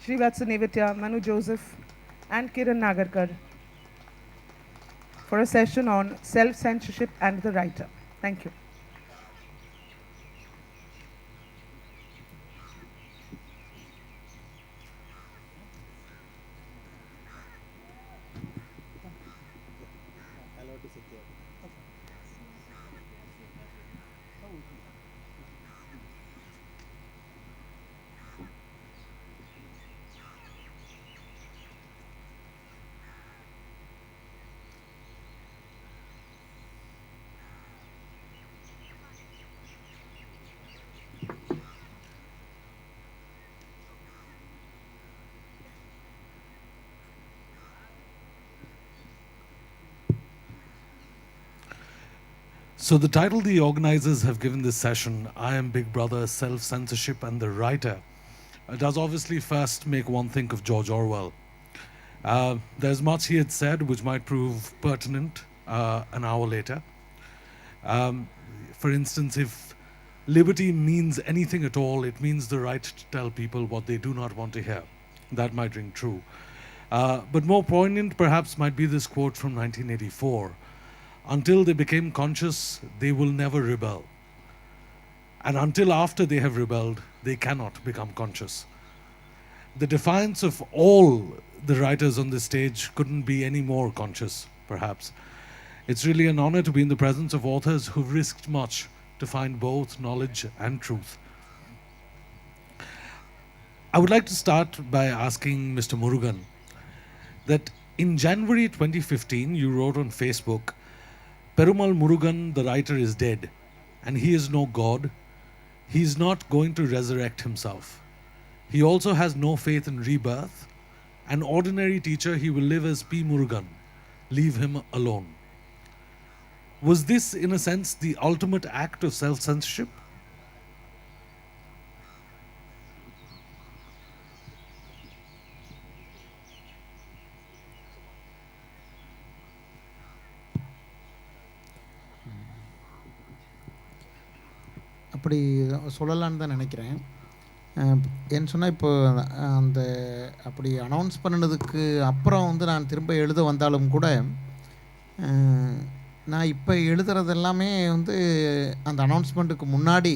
Shreevatsa, Nevatia, Manu Joseph, and Kiran Nagarkar for a session on self-censorship and the writer. Thank you. So the title the organizers have given this session, I Am Big Brother, Self-Censorship and the Writer, does obviously first make one think of George Orwell. There's much he had said which might prove pertinent an hour later. For instance, if liberty means anything at all, it means the right to tell people what they do not want to hear. That might ring true. But more poignant perhaps might be this quote from 1984. Until they became conscious, they will never rebel. And until after they have rebelled, they cannot become conscious. The defiance of all the writers on this stage couldn't be any more conscious, perhaps. It's really an honor to be in the presence of authors who've risked much to find both knowledge and truth. I would like to start by asking Mr. Murugan that in January 2015, you wrote on Facebook, Perumal Murugan, the writer, is dead, and he is no god. He is not going to resurrect himself. He also has no faith in rebirth. An ordinary teacher, he will live as P. Murugan. Leave him alone. Was this, in a sense, the ultimate act of self-censorship? அப்படி சொல்லலான்னு தான் நினைக்கிறேன். ஏன்னு சொன்னால் இப்போ அந்த அப்படி announce பண்ணினதுக்கு அப்புறம் வந்து நான் திரும்ப எழுத வந்தாலும் கூட நான் இப்போ எழுதுறது எல்லாமே வந்து அந்த அனௌன்ஸ்மெண்ட்டுக்கு முன்னாடி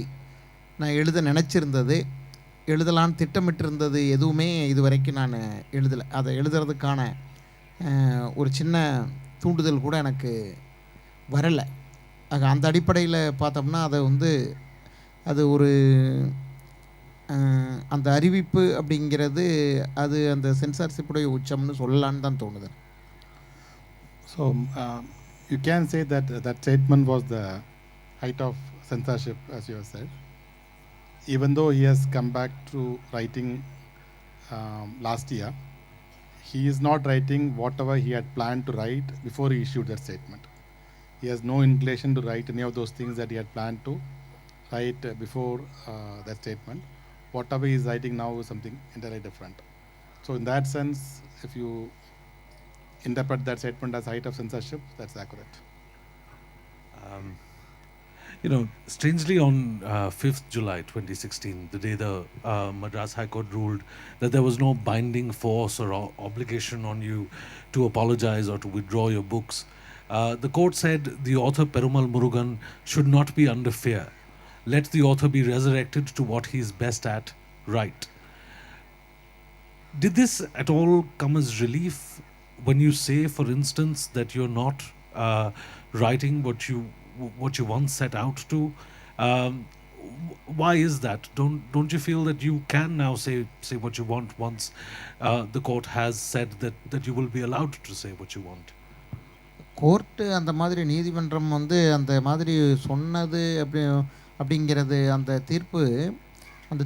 நான் எழுத நினச்சிருந்தது, எழுதலான்னு திட்டமிட்டிருந்தது எதுவுமே இது வரைக்கும் நான் எழுதலை. அதை எழுதுறதுக்கான ஒரு சின்ன தூண்டுதல் கூட எனக்கு வரலை. அந்த அடிப்படையில் பார்த்தோம்னா அதை வந்து அது ஒரு அந்த அறிவிப்பு அப்படிங்கிறது அது அந்த சென்சார்ஷிப்புடைய உச்சம்னு சொல்லலான்னு தான் தோணுது. So you can say that that statement was the height of censorship, as you have said. Even though he has come back to writing last year, he is not writing whatever he had planned to write before he issued that statement. He has no inclination to write any of those things that he had planned to write before that statement. Whatever he is writing now is something entirely different. So in that sense, if you interpret that statement as height of censorship, that's accurate. Strangely on 5th July 2016, the day the Madras High Court ruled that there was no binding force or obligation on you to apologize or to withdraw your books, the court said the author Perumal Murugan should not be under fear. Let the author be resurrected to what he is best at, right. Did this at all come as relief when you say, for instance, that you're not writing what you once set out to? Why is that? Don't you feel that you can now say what you want once the court has said that you will be allowed to say what you want? Court அந்த மாதிரி நீதிமன்றம் வந்து அந்த மாதிரி சொன்னது அப்படிங்கிறது அந்த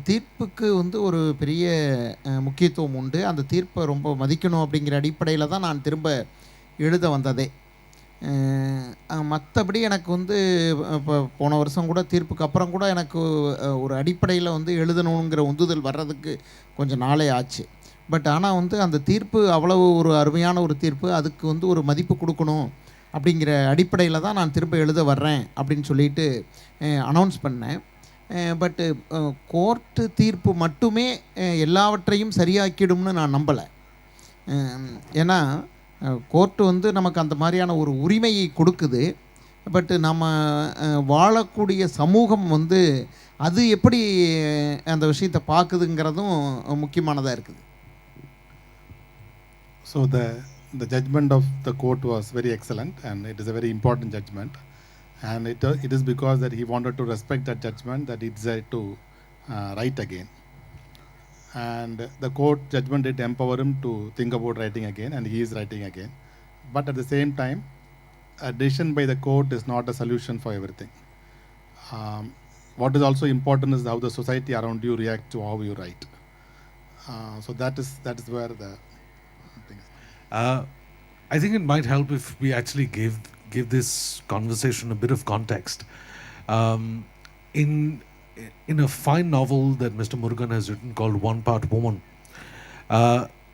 தீர்ப்புக்கு வந்து ஒரு பெரிய முக்கியத்துவம் உண்டு. அந்த தீர்ப்பை ரொம்ப மதிக்கணும் அப்படிங்கிற அடிப்படையில் தான் நான் திரும்ப எழுத வந்ததே. மற்றபடி எனக்கு வந்து இப்போ போன வருஷம் கூட தீர்ப்புக்கு அப்புறம் கூட எனக்கு ஒரு அடிப்படையில் வந்து எழுதணுங்கிற உந்துதல் வர்றதுக்கு கொஞ்சம் நாளே ஆச்சு. பட் ஆனால் வந்து அந்த தீர்ப்பு அவ்வளவு ஒரு அருமையான ஒரு தீர்ப்பு, அதுக்கு வந்து ஒரு மதிப்பு கொடுக்கணும் அப்படிங்கிற அடிப்படையில் தான் நான் திரும்ப எழுத வர்றேன் அப்படின்னு சொல்லிட்டு அனௌன்ஸ் பண்ணேன். பட்டு கோர்ட்டு தீர்ப்பு மட்டுமே எல்லாவற்றையும் சரியாக்கிடும்னு நான் நம்பலை. ஏன்னா கோர்ட்டு வந்து நமக்கு அந்த மாதிரியான ஒரு உரிமையை கொடுக்குது. பட்டு நம்ம வாழக்கூடிய சமூகம் வந்து அது எப்படி அந்த விஷயத்தை பார்க்குதுங்கிறதும் முக்கியமானதாக இருக்குது. So the judgment of the court was very excellent, and it is a very important judgment, and it is because that he wanted to respect that judgment that he decided to write again, and the court judgment did empower him to think about writing again, and he is writing again. But at the same time, a decision by the court is not a solution for everything. What is also important is how the society around you react to how you write. So that is where the thing is. I think it might help if we actually give this conversation a bit of context. In a fine novel that Mr. Murugan has written called One Part Woman,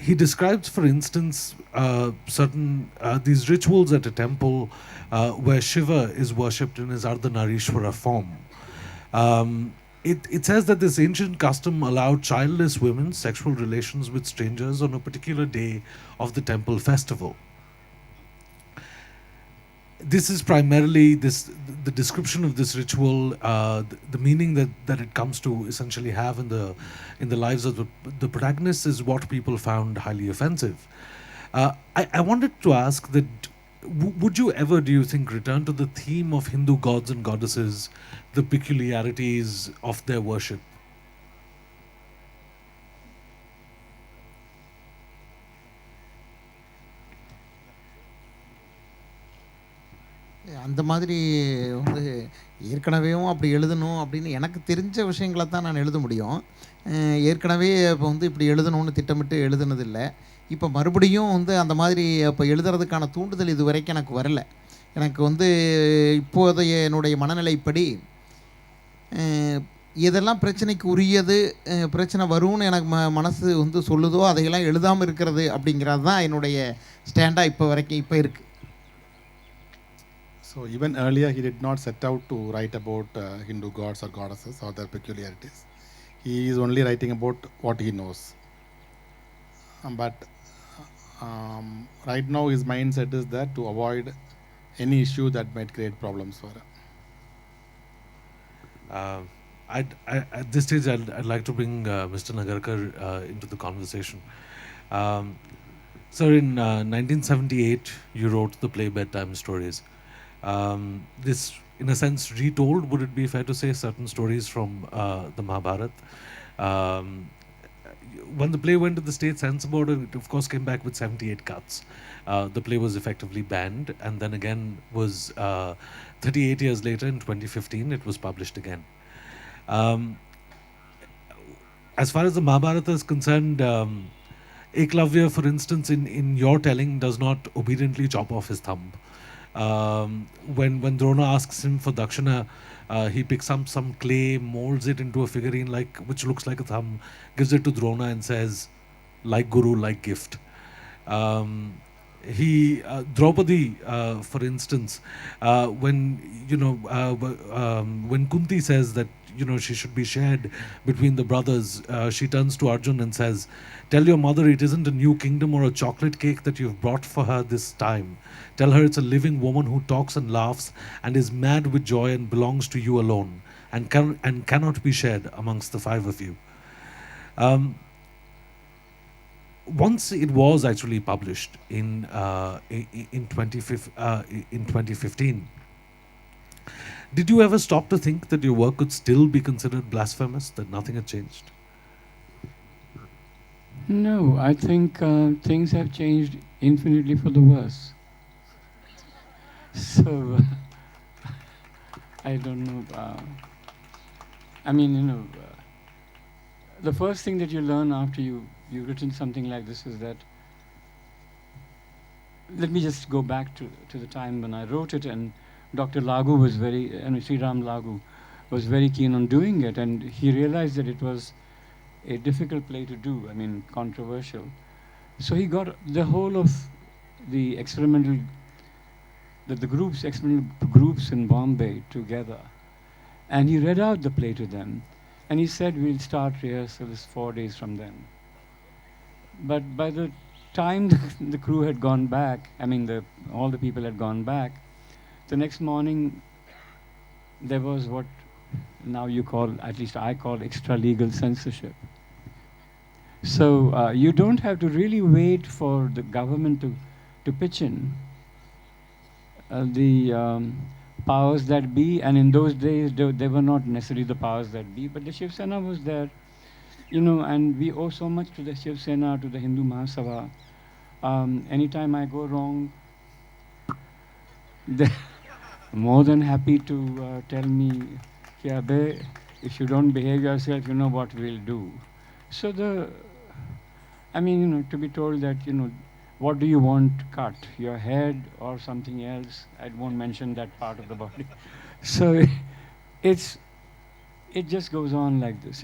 he describes, for instance, certain these rituals at a temple where Shiva is worshipped in his Ardhanarishwara form. It says that this ancient custom allowed childless women sexual relations with strangers on a particular day of the temple festival. This is primarily the description of this ritual, the meaning that it comes to essentially have in the lives of the protagonists is what people found highly offensive. I wanted to ask that would you ever, do you think, return to the theme of Hindu gods and goddesses, the peculiarities of their worship? அந்த மாதிரி வந்து ஏற்கனவேவும் அப்படி எழுதணும் அப்படின்னு எனக்கு தெரிஞ்ச விஷயங்களை தான் நான் எழுத முடியும். ஏற்கனவே இப்போ வந்து இப்படி எழுதணும்னு திட்டமிட்டு எழுதுனதில்லை. இப்போ மறுபடியும் வந்து அந்த மாதிரி இப்போ எழுதுறதுக்கான தூண்டுதல் இது வரைக்கும் எனக்கு வரல. எனக்கு வந்து இப்போதைய என்னுடைய மனநிலைப்படி எதெல்லாம் பிரச்சனைக்கு உரியது, பிரச்சனை வரும்னு எனக்கு மனசு வந்து சொல்லுதோ அதையெல்லாம் எழுதாமல் இருக்கிறது அப்படிங்கிறது தான் என்னுடைய ஸ்டாண்டாக இப்போ வரைக்கும் இப்போ இருக்குது. So even earlier he did not set out to write about Hindu gods or goddesses or their peculiarities. He is only writing about what he knows. But right now his mindset is that to avoid any issue that might create problems for him. At this stage, I'd like to bring Mr. Nagarkar into the conversation. Sir, in 1978, you wrote the play Bedtime Stories. This, in a sense, retold, would it be fair to say, certain stories from the Mahabharata? When the play went to the state censor board, it of course came back with 78 cuts. The play was effectively banned, and then again was 38 years later, in 2015, it was published again. As far as the Mahabharata is concerned, Eklavya, for instance, in your telling, does not obediently chop off his thumb. When Drona asks him for dakshina, he picks up some clay, molds it into a figurine which looks like a thumb, gives it to Drona and says, like guru, like gift. Draupadi, for instance, when Kunti says that she should be shared between the brothers, she turns to Arjun and says, tell your mother it isn't a new kingdom or a chocolate cake that you've brought for her this time. Tell her it's a living woman who talks and laughs and is mad with joy and belongs to you alone and cannot be shared amongst the five of you. Once it was actually published in 2015, did you ever stop to think that your work could still be considered blasphemous, that nothing had changed? No, I think things have changed infinitely for the worse. So, I don't know. The first thing that you learn after you've written something like this is that, let me just go back to the time when I wrote it, and Dr. Lagu was Sriram Lagu was very keen on doing it, and he realized that it was a difficult play to do, controversial. So he got the whole of the experimental groups in Bombay together, And he read out the play to them. And he said, we'll start rehearsals 4 days from then. But by the time the crew had gone back, I mean, all the people had gone back, the next morning there was what now you call, at least I call, extra-legal censorship. So you don't have to really wait for the government to pitch in. The powers that be, and in those days they were not necessarily the powers that be, but the Shiv Sena was there, and we owe so much to the Shiv Sena, to the Hindu Mahasabha. Anytime I go wrong, they're more than happy to tell me, Kiabe, if you don't behave yourself, you know what we'll do. So to be told that, what do you want cut, your head or something else? I won't mention that part of the body. So it just goes on like this,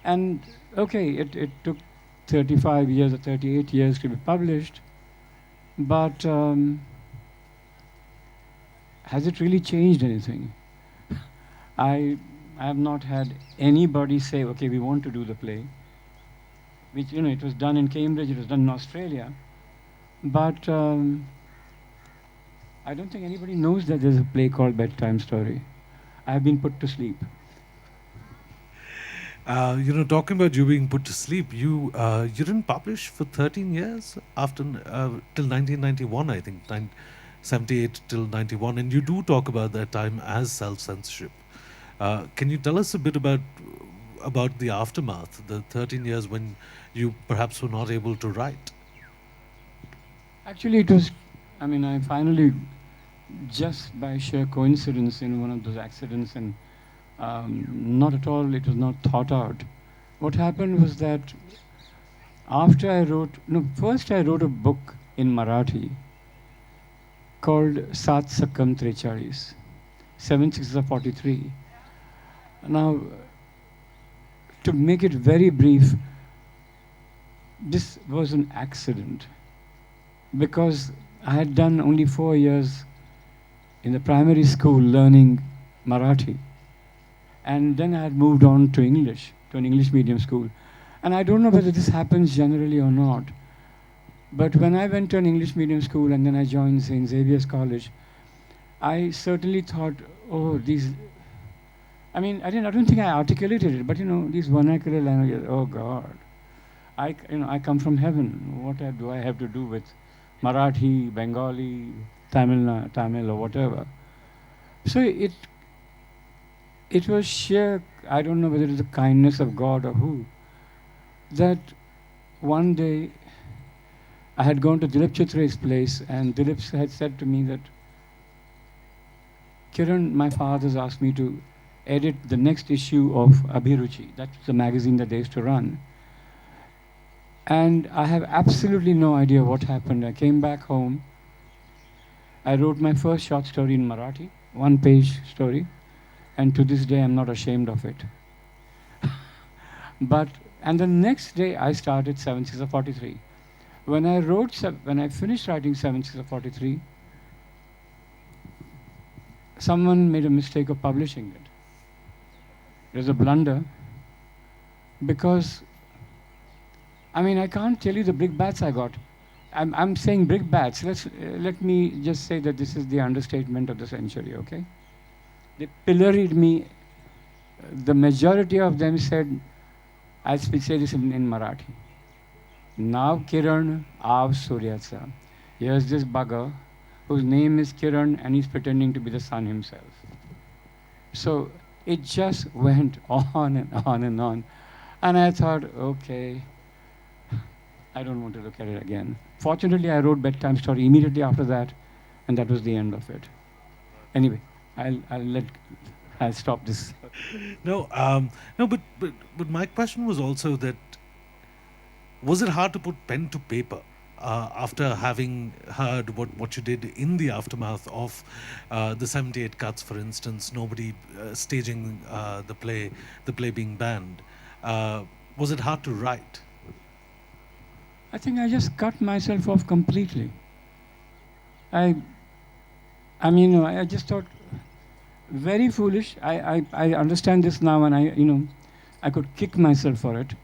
And okay, it took 35 years or 38 years to be published, but has it really changed anything? I have not had anybody say, okay, we want to do the play, which, it was done in Cambridge, it was done in Australia, but I don't think anybody knows that there's a play called Bedtime Story. I have been put to sleep. Talking about you being put to sleep, you didn't publish for 13 years after till 1991, I think, 78 till 91, and you do talk about that time as self-censorship. Can you tell us a bit about the aftermath, the 13 years when you perhaps were not able to write? Actually, it was, I finally, just by sheer coincidence in one of those accidents, and not at all, it was not thought out. What happened was that after first I wrote a book in Marathi called Sat Sakam Trechalis, 7/6/43. Now, to make it very brief, this was an accident because I had done only 4 years in the primary school learning Marathi. And then I had moved on to English, to an English medium school. And I don't know whether this happens generally or not. But when I went to an English medium school and then I joined St. Xavier's College, I certainly thought, oh, these, I don't think I articulated it, but these vernacular languages, oh God. I come from heaven. What do I have to do with Marathi, Bengali, Tamil or whatever? So it was sheer, I don't know whether it was the kindness of God or who, that one day I had gone to Dilip Chitre's place and Dilip had said to me that, Kiran, my father's asked me to edit the next issue of Abhiruchi. That's the magazine that they used to run. And I have absolutely no idea what happened. I came back home. I wrote my first short story in Marathi, 1-page story. And to this day, I'm not ashamed of it. And the next day, I started 7/6/43. When I finished writing 7/6/43, someone made a mistake of publishing it. It was a blunder because, I can't tell you the brickbats I got. I'm saying brickbats. Let me just say that this is the understatement of the century, okay? They pilloried me. The majority of them said, I'll say this in Marathi. Now Kiran av Shreevatsa. Here's this bugger whose name is Kiran and he's pretending to be the sun himself. So it just went on and on and on. And I thought, okay, I don't want to look at it again. Fortunately, I wrote Bedtime Story immediately after that, and that was the end of it. Anyway, I'll stop this. No, but my question was also that, was it hard to put pen to paper after having heard what you did in the aftermath of the 78 cuts, for instance, nobody staging the play being banned? Was it hard to write? I think I just cut myself off completely. I just thought, very foolish. I understand this now, and I could kick myself for it.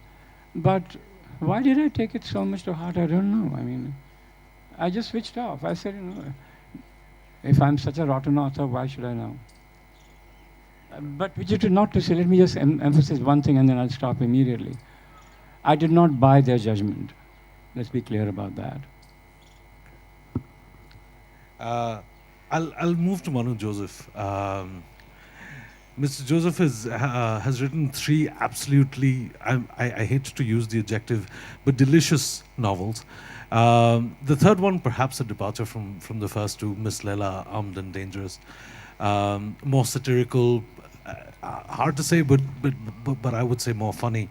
But why did I take it so much to heart? I don't know. I mean, I just switched off. I said, if I'm such a rotten author, why should I now? But which is not to say, let me just emphasize one thing and then I'll stop immediately. I did not buy their judgment. Let's be clear about that. I'll move to Manu Joseph. Mr. Joseph has written 3 absolutely, I hate to use the adjective, but delicious novels. The third one, perhaps a departure from the first 2, Miss Leila, Armed and Dangerous. More satirical, hard to say, but I would say more funny.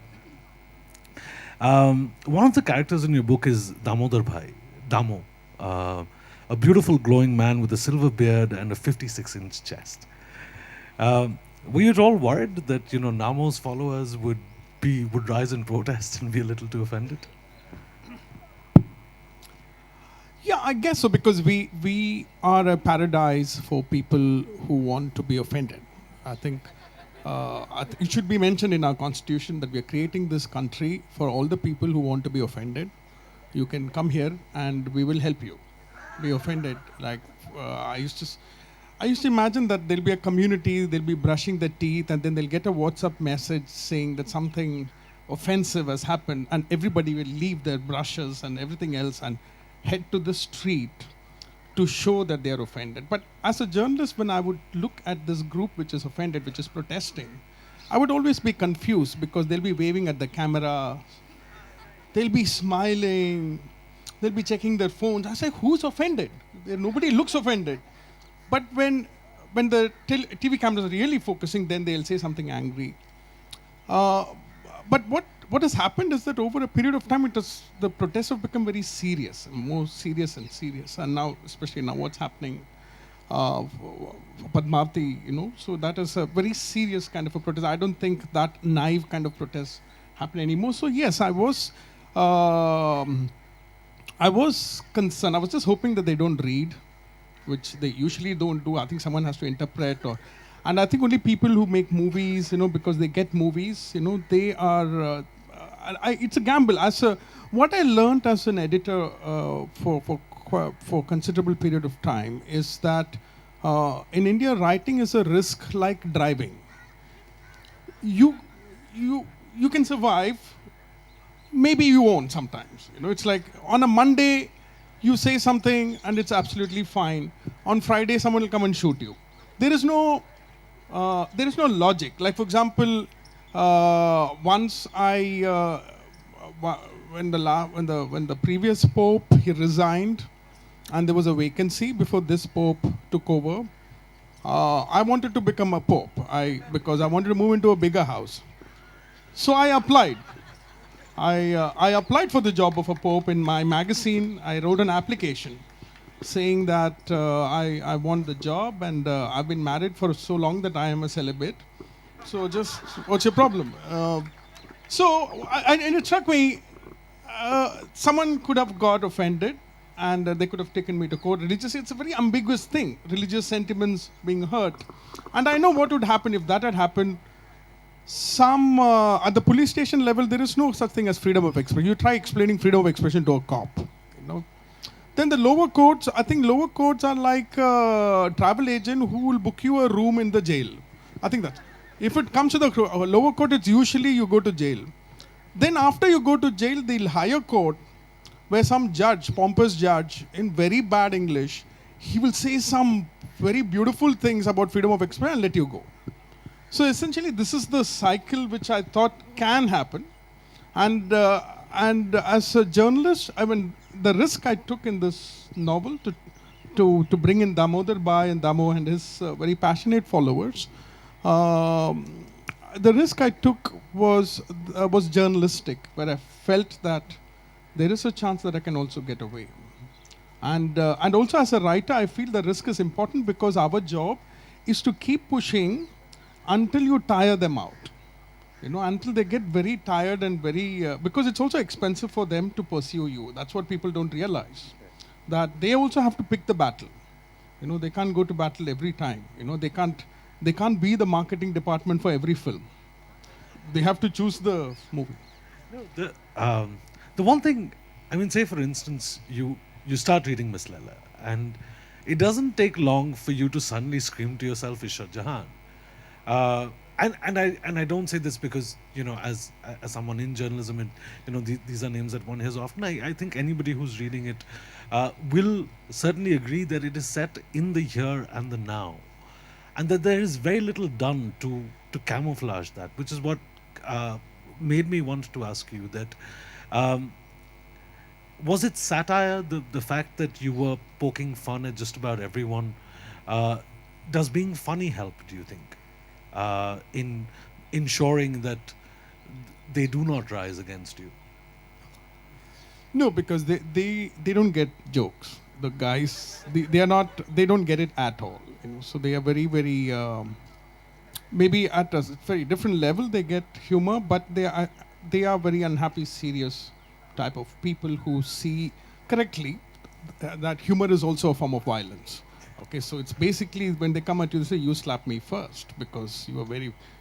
One of the characters in your book is Damodar Bhai, Damo, a beautiful glowing man with a silver beard and a 56-inch chest. Were you at all worried that Namo's followers would rise in protest and be a little too offended? Yeah, I guess so, because we are a paradise for people who want to be offended. I think it should be mentioned in our constitution that we are creating this country for all the people who want to be offended. You can come here and we will help you be offended. Like I used to imagine that there'll be a community, they'll be brushing their teeth, and then they'll get a WhatsApp message saying that something offensive has happened, and everybody will leave their brushes and everything else and head to the street to show that they are offended. But as a journalist, when I would look at this group which is offended, which is protesting, I would always be confused because they'll be waving at the camera, they'll be smiling, they'll be checking their phones. I say, who's offended? Nobody looks offended. But when the TV cameras are really focusing, then they'll say something angry. But what has happened is that over a period of time, the protests have become very serious, more serious and serious. And now, especially now, what's happening for Padmavati, so that is a very serious kind of a protest. I don't think that naive kind of protest happen anymore. So yes, I was concerned. I was just hoping that they don't read, which they usually don't do. I think someone has to interpret, and I think only people who make movies, because they get movies, they are. It's a gamble. What I learned as an editor for considerable period of time is that in India, writing is a risk like driving. You can survive. Maybe you won't sometimes. It's like on a Monday, you say something and it's absolutely fine. On Friday, someone will come and shoot you. There is no logic. Like for example, once when the previous Pope, he resigned, and there was a vacancy before this Pope took over. I wanted to become a Pope because I wanted to move into a bigger house. So I applied. I applied for the job of a Pope in my magazine. I wrote an application saying that I want the job, and I've been married for so long that I am a celibate. So just, what's your problem? And it struck me, someone could have got offended and they could have taken me to court. It's a very ambiguous thing, religious sentiments being hurt. And I know what would happen if that had happened. At the police station level, there is no such thing as freedom of expression. You try explaining freedom of expression to a cop. Then the lower courts, I think lower courts are like a travel agent who will book you a room in the jail. I think that. If it comes to the lower court, it's usually you go to jail. Then after you go to jail, the higher court, where some judge, pompous judge, in very bad English, he will say some very beautiful things about freedom of expression and let you go. So essentially, this is the cycle which I thought can happen. And as a journalist, the risk I took in this novel to bring in Damodar Bhai and Damo and his very passionate followers, the risk I took was journalistic, where I felt that there is a chance that I can also get away. And also as a writer, I feel the risk is important because our job is to keep pushing until you tire them out. Until they get very tired and because it's also expensive for them to pursue you. That's what people don't realize. That they also have to pick the battle. They can't go to battle every time. They can't they can't be the marketing department for every film. They have to choose the movie. No, the one thing, I mean, say for instance, you start reading Miss Leila, and it doesn't take long for you to suddenly scream to yourself, Ishrat Jahan. And I don't say this because, you know, as someone in journalism, and you know, these are names that one hears often. I think anybody who's reading it will certainly agree that it is set in the here and the now, and that there is very little done to camouflage that, which is what made me want to ask you that. Was it satire, the fact that you were poking fun at just about everyone? Does being funny help, do you think, in ensuring that they do not rise against you? No, because they don't get jokes. The guys, they are not, they don't get it at all. You know, so they are very, very, maybe at a very different level they get humor, but they are very unhappy, serious type of people who see correctly that humor is also a form of violence. Okay, so it's basically when they come at you, they say, you slap me first because you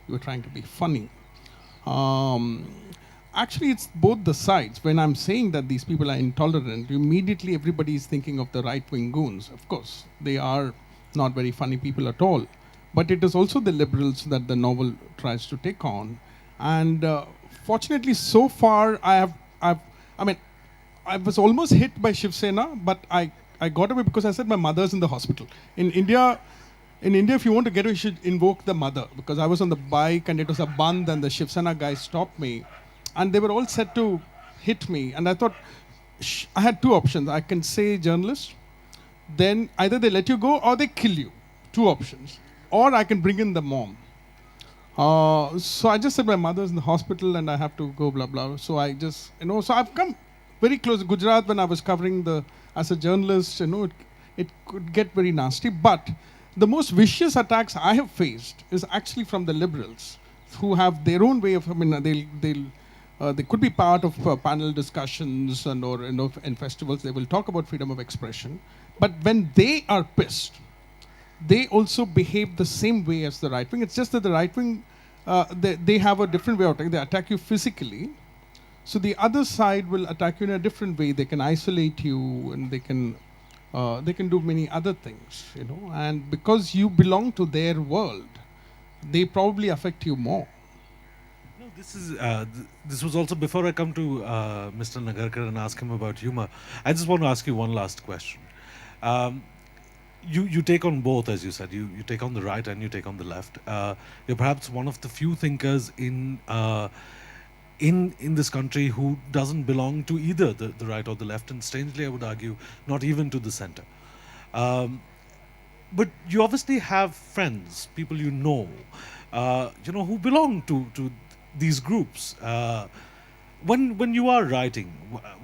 were trying to be funny. Actually, it's both the sides. When I'm saying that these people are intolerant, immediately everybody is thinking of the right-wing goons. Of course, they are not very funny people at all. But it is also the liberals that the novel tries to take on. And fortunately, so far, I was almost hit by Shiv Sena, but I got away because I said my mother's in the hospital. In India, if you want to get away, you should invoke the mother, because I was on the bike and it was a band and the Shiv Sena guy stopped me. And they were all set to hit me. And I thought, I had two options. I can say journalist, then either they let you go or they kill you. Two options. Or I can bring in the mom. So I just said my mother's in the hospital and I have to go, blah, blah. So I just, so I've come very close. Gujarat, when I was covering as a journalist, it could get very nasty. But the most vicious attacks I have faced is actually from the liberals, who have their own way of, they could be part of panel discussions and festivals. They will talk about freedom of expression. But when they are pissed, they also behave the same way as the right wing. It's just that the right wing, they have a different way of attacking. They attack you physically. So the other side will attack you in a different way. They can isolate you, and they can do many other things, And because you belong to their world, they probably affect you more. No, this was also before I come to Mr. Nagarkar and ask him about humor. I just want to ask you one last question. You take on both, as you said. You take on the right and you take on the left. You're perhaps one of the few thinkers in this country who doesn't belong to either the right or the left, and strangely, I would argue, not even to the center. But you obviously have friends, people who belong to these groups. When you are writing,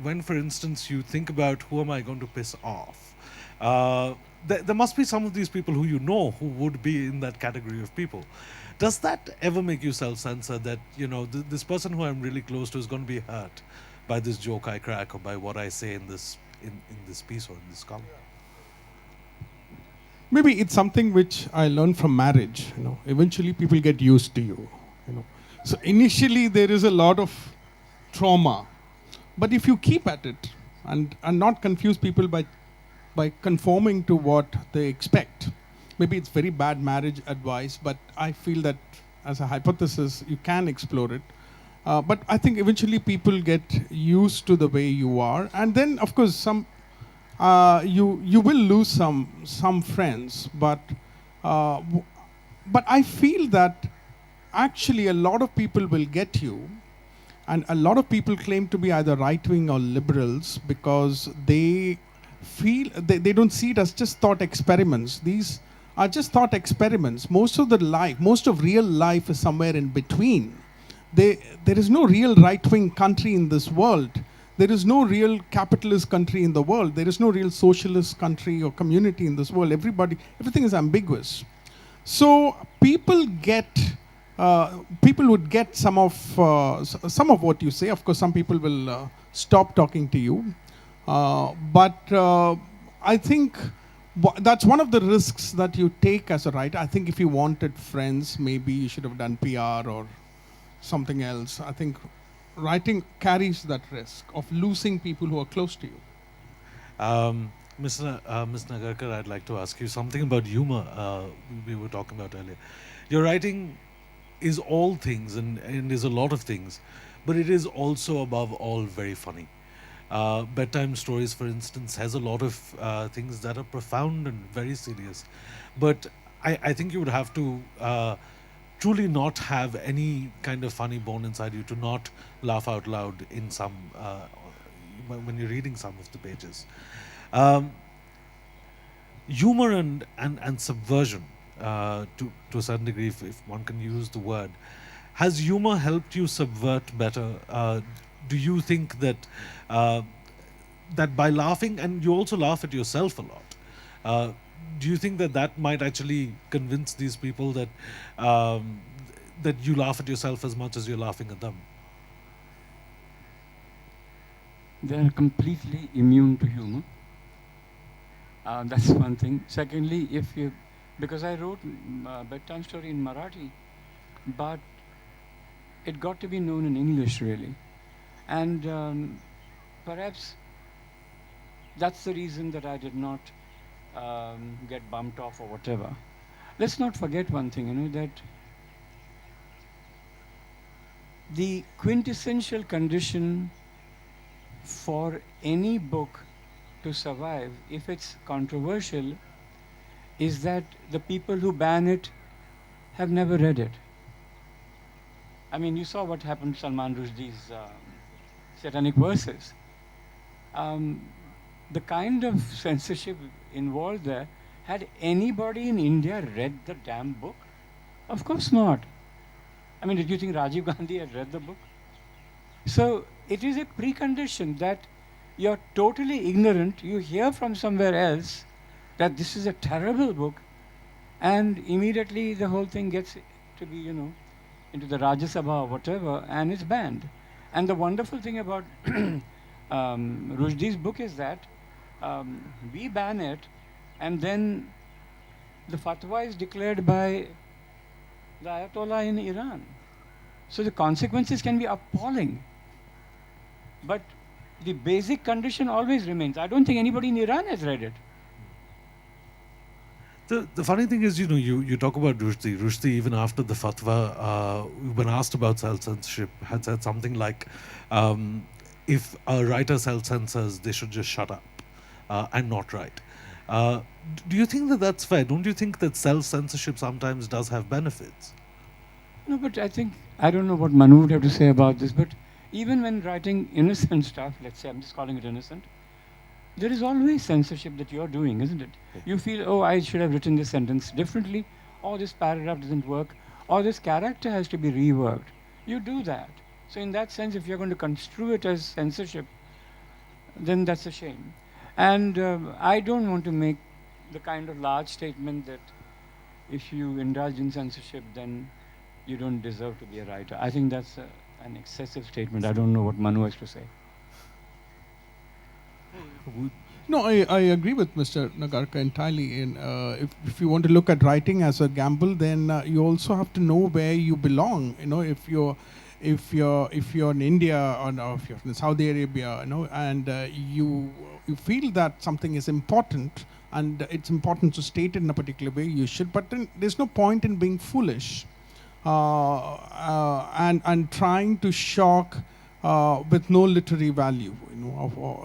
when, for instance, you think about who am I going to piss off, there must be some of these people who would be in that category of people. Does that ever make you self-censor that, this person who I'm really close to is going to be hurt by this joke I crack or by what I say in this piece or in this column? Maybe it's something which I learned from marriage. Eventually people get used to you. So initially there is a lot of trauma, but if you keep at it and not confuse people by conforming to what they expect, maybe it's very bad marriage advice, but I feel that as a hypothesis you can explore it. But I think eventually people get used to the way you are, and then of course you will lose some friends, but I feel that actually a lot of people will get you, and a lot of people claim to be either right-wing or liberals because they feel they don't see it as just thought experiments. These are just thought experiments. Most of real life is somewhere in between. There is no real right-wing country in this world. There is no real capitalist country in the world. There is no real socialist country or community in this world. Everything is ambiguous. So people would get some of what you say. Of course, some people will stop talking to you. But I think That's one of the risks that you take as a writer. I think if you wanted friends, maybe you should have done PR or something else. I think writing carries that risk of losing people who are close to you. Ms. Nagarkar, I'd like to ask you something about humor we were talking about earlier. Your writing is all things and is a lot of things, but it is also above all very funny. Bedtime Stories, for instance, has a lot of things that are profound and very serious. But I think you would have to truly not have any kind of funny bone inside you to not laugh out loud in some when you're reading some of the pages. Humor and subversion, to a certain degree, if one can use the word, has humor helped you subvert better? Do you think that that by laughing, and you also laugh at yourself a lot, do you think that that might actually convince these people that that you laugh at yourself as much as you're laughing at them? They're completely immune to humor. That's one thing. Secondly, because I wrote bedtime story in Marathi, but it got to be known in English really, and perhaps that's the reason that I did not get bumped off or whatever. Let's not forget one thing, that the quintessential condition for any book to survive, if it's controversial, is that the people who ban it have never read it. I mean, you saw what happened to Salman Rushdie's satanic verses. The kind of censorship involved there, had anybody in India read the damn book? Of course not. I mean, did you think Rajiv Gandhi had read the book? So it is a precondition that you're totally ignorant, you hear from somewhere else that this is a terrible book, and immediately the whole thing gets to be, into the Rajya Sabha or whatever, and it's banned. And the wonderful thing about Rushdie's book is that we ban it, and then the fatwa is declared by the Ayatollah in Iran. So the consequences can be appalling. But the basic condition always remains. I don't think anybody in Iran has read it. The funny thing is, you talk about Rushdie. Rushdie, even after the fatwa, when asked about self-censorship, had said something like, if a writer self-censors, they should just shut up and not write. Do you think that that's fair? Don't you think that self-censorship sometimes does have benefits? No, but I don't know what Manu would have to say about this, but even when writing innocent stuff, let's say, I'm just calling it innocent, there is always censorship that you're doing, isn't it? You feel, I should have written this sentence differently, or this paragraph doesn't work, or this character has to be reworked. You do that. So in that sense, if you're going to construe it as censorship, then that's a shame. And I don't want to make the kind of large statement that if you indulge in censorship, then you don't deserve to be a writer. I think that's an excessive statement. I don't know what Manu has to say. No, I agree with Mr. Nagarkar entirely. If you want to look at writing as a gamble, then you also have to know where you belong. If you're in India or if you're in Saudi Arabia, and you feel that something is important and it's important to state it in a particular way, you should. But then there's no point in being foolish and trying to shock with no literary value.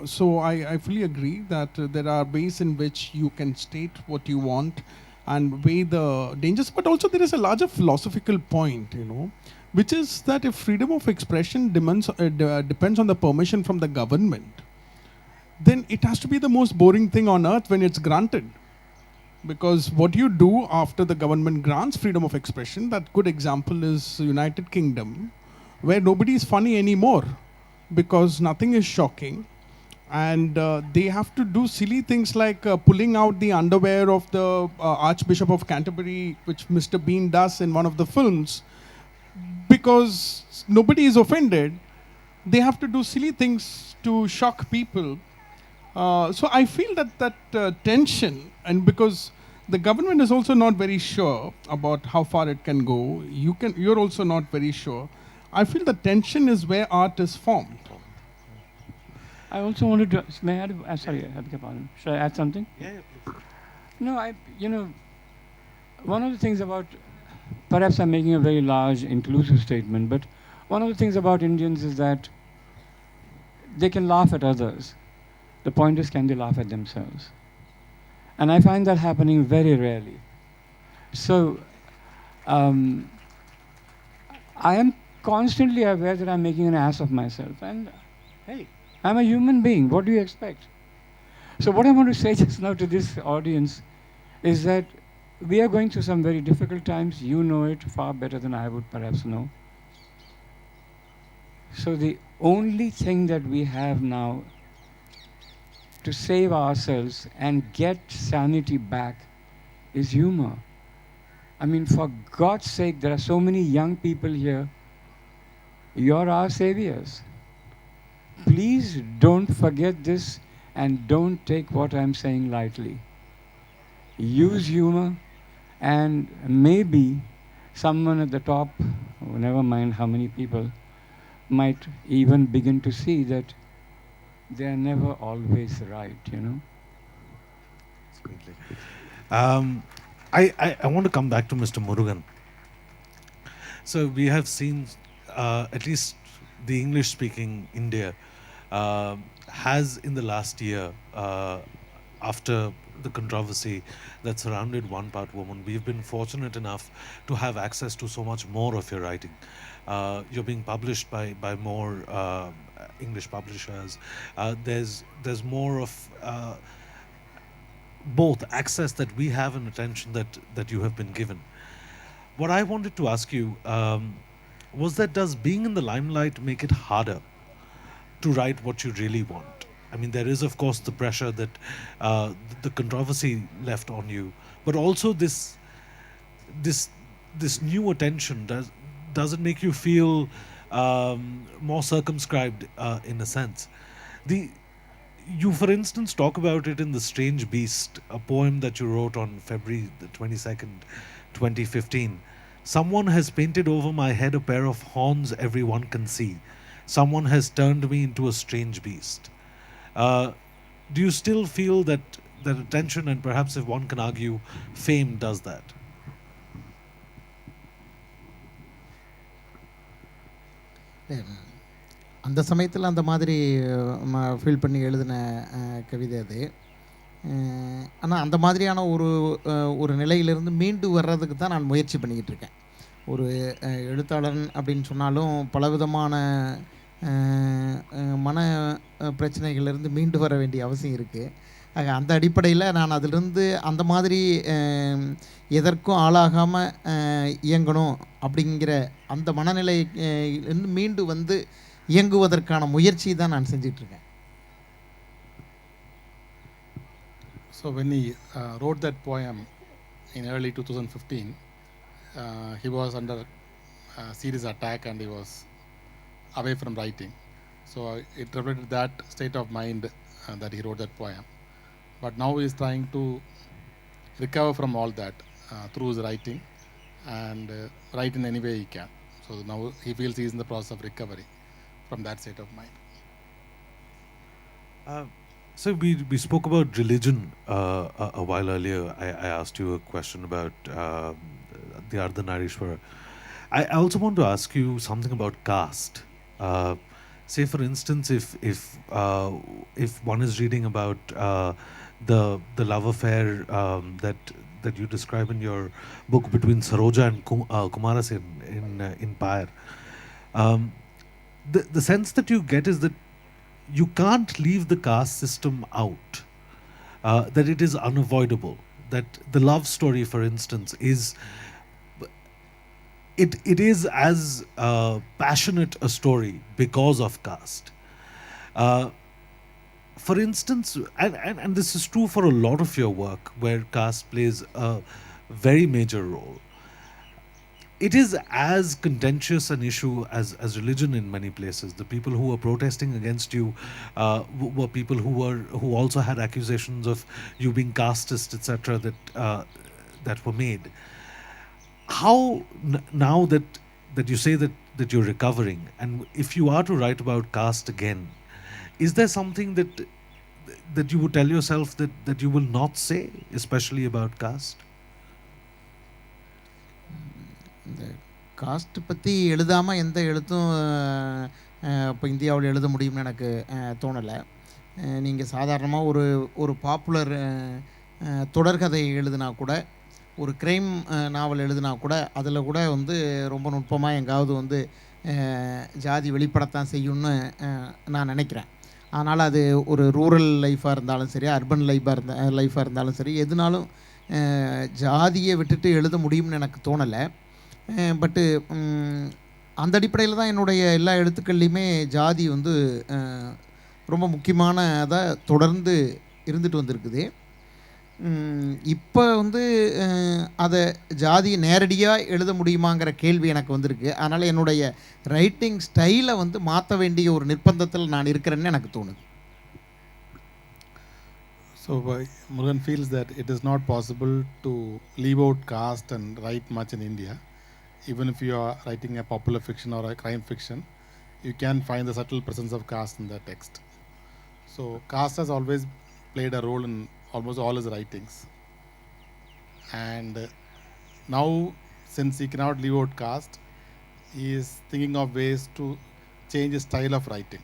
So I fully agree that there are ways in which you can state what you want and weigh the dangers. But also there is a larger philosophical point, which is that if freedom of expression depends on the permission from the government, then it has to be the most boring thing on earth when it's granted. Because what you do after the government grants freedom of expression, that good example is United Kingdom, where nobody is funny anymore because nothing is shocking. And they have to do silly things like pulling out the underwear of the Archbishop of Canterbury, which Mr. Bean does in one of the films. Because nobody is offended, they have to do silly things to shock people. So I feel that tension and because the government is also not very sure about how far it can go, you're also not very sure. I feel the tension is where art is formed. I also wanted to, may I add, sorry, I beg your pardon. Should I add something? Yeah, please. No, one of the things about, perhaps I'm making a very large inclusive statement, but one of the things about Indians is that they can laugh at others. The point is, can they laugh at themselves? And I find that happening very rarely. So, I am constantly aware that I'm making an ass of myself. And hey, I'm a human being. What do you expect? So what I want to say just now to this audience is that we are going through some very difficult times. You know it far better than I would perhaps know. So the only thing that we have now to save ourselves and get sanity back is humor. I mean, for God's sake, there are so many young people here. You're our saviors. Please don't forget this and don't take what I'm saying lightly. Use humor, and maybe someone at the top, never mind how many people, might even begin to see that they're never always right, Sweetly. I want to come back to Mr. Murugan. So we have seen at least the English-speaking India has in the last year, after the controversy that surrounded One Part Woman, we've been fortunate enough to have access to so much more of your writing. You're being published by more English publishers. There's more of both access that we have and attention that you have been given. What I wanted to ask you was that does being in the limelight make it harder to write what you really want? I mean, there is of course the pressure that the controversy left on you, but also this new attention. Does it make you feel more circumscribed in a sense? You, for instance, talk about it in The Strange Beast, a poem that you wrote on February the 22nd, 2015. Someone has painted over my head a pair of horns everyone can see. Someone has turned me into a strange beast. Do you still feel that attention, and perhaps if one can argue, fame does that? அந்த சமயத்தில் அந்த மாதிரி feel பண்ணி எழுதின கவிதை அது. ஆனால் அந்த மாதிரியான ஒரு நிலையிலிருந்து மீண்டு வர்றதுக்கு தான் நான் முயற்சி பண்ணிக்கிட்டு இருக்கேன். ஒரு எழுத்தாளன் அப்படின்னு சொன்னாலும் பலவிதமான மன பிரச்சனைகள்லேருந்து மீண்டு வர வேண்டிய அவசியம் இருக்குது. அந்த அடிப்படையில் நான் அதிலிருந்து அந்த மாதிரி எதற்கும் ஆளாகாமல் இயங்கணும் அப்படிங்கிற அந்த மனநிலையிலிருந்து மீண்டு வந்து இயங்குவதற்கான முயற்சி தான் நான் செஞ்சிட்ருக்கேன். So when he wrote that poem in early 2015, he was under serious attack and he was away from writing. So it reflected that state of mind that he wrote that poem. But now he is trying to recover from all that through his writing and write in any way he can. So now he feels he is in the process of recovery from that state of mind. So we spoke about religion a while earlier. I asked you a question about the Ardhanarishwara. I also want to ask you something about caste. Say, for instance, if one is reading about the love affair that you describe in your book between Saroja and Kumarasen in Pyre, the sense that you get is that you can't leave the caste system out, that it is unavoidable, that the love story, for instance, is it is as passionate a story because of caste. For instance, and this is true for a lot of your work where caste plays a very major role. it is as contentious an issue as religion in many places. The people who were protesting against you were people who also had accusations of you being casteist, etc. That were made. How now that you say that you're recovering, and if you are to write about caste again, is there something that you would tell yourself that you will not say, especially about caste? இந்த cost பற்றி எழுதாமல் எந்த எழுத்தும் இப்போ இந்தியாவில் எழுத முடியும்னு எனக்கு தோணலை. நீங்கள் சாதாரணமாக ஒரு பாப்புலர் தொடர்கதை எழுதினா கூட, ஒரு க்ரைம் நாவல் எழுதினா கூட, அதில் கூட வந்து ரொம்ப நுட்பமாக எங்காவது வந்து ஜாதி வெளிப்படத்தான் செய்யும்னு நான் நினைக்கிறேன். அதனால் அது ஒரு ரூரல் லைஃபாக இருந்தாலும் சரி, அர்பன் லைஃபாக இருந்தாலும் சரி, எதுனாலும் ஜாதியை விட்டுட்டு எழுத முடியும்னு எனக்கு தோணலை. பட்டு அந்த அடிப்படையில் தான் என்னுடைய எல்லா எழுத்துக்கள்லையுமே ஜாதி வந்து ரொம்ப முக்கியமானதாக தொடர்ந்து இருந்துட்டு வந்திருக்குது. இப்போ வந்து அதை ஜாதி நேரடியாக எழுத முடியுமாங்கிற கேள்வி எனக்கு வந்திருக்கு. அதனால் என்னுடைய ரைட்டிங் ஸ்டைலை வந்து மாற்ற வேண்டிய ஒரு நிர்பந்தத்தில் நான் இருக்கிறேன்னு எனக்கு தோணுது. So Murugan feels that it is not possible to leave out caste and write much in India. Even if you are writing a popular fiction or a crime fiction, you can find the subtle presence of caste in the text. So caste has always played a role in almost all his writings. And now, since he cannot leave out caste, he is thinking of ways to change his style of writing.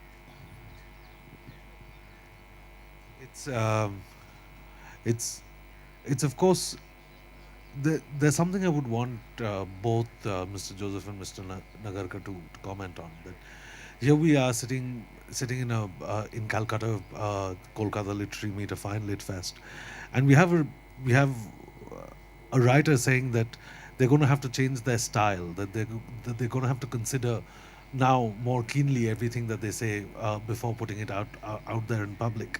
It's of course, there's something I would want both Mr. Joseph and Mr. Nagarkar to comment on. That here we are sitting in Calcutta, Kolkata Literary Meet, a fine lit fest, and we have a writer saying that they're going to have to change their style, that they're going to have to consider now more keenly everything that they say before putting it out there in public.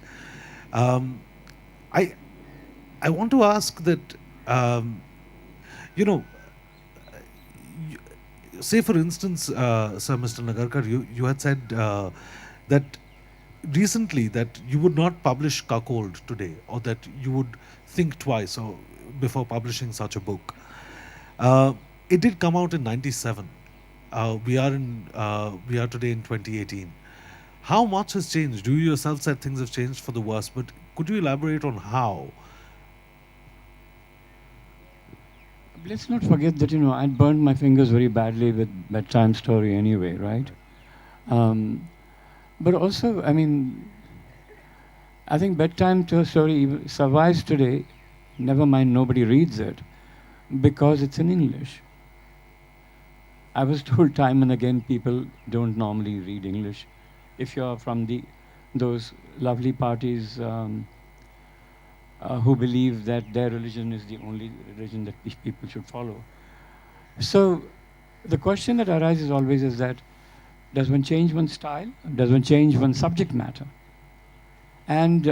I want to ask that. Say for instance, Sir Mr. Nagarkar, you had said that recently that you would not publish Cuckold today, or that you would think twice or before publishing such a book. It did come out in '97. We are today in 2018. How much has changed? You yourself said things have changed for the worse, but could you elaborate on how? Let's not forget that, I'd burned my fingers very badly with Bedtime Story anyway, right? But also, I think Bedtime Story survives today, never mind nobody reads it, because it's in English. I was told time and again people don't normally read English. If you're from those lovely parties who believe that their religion is the only religion that people should follow. So the question that arises always is that, does one change one's style? Does one change one's subject matter? And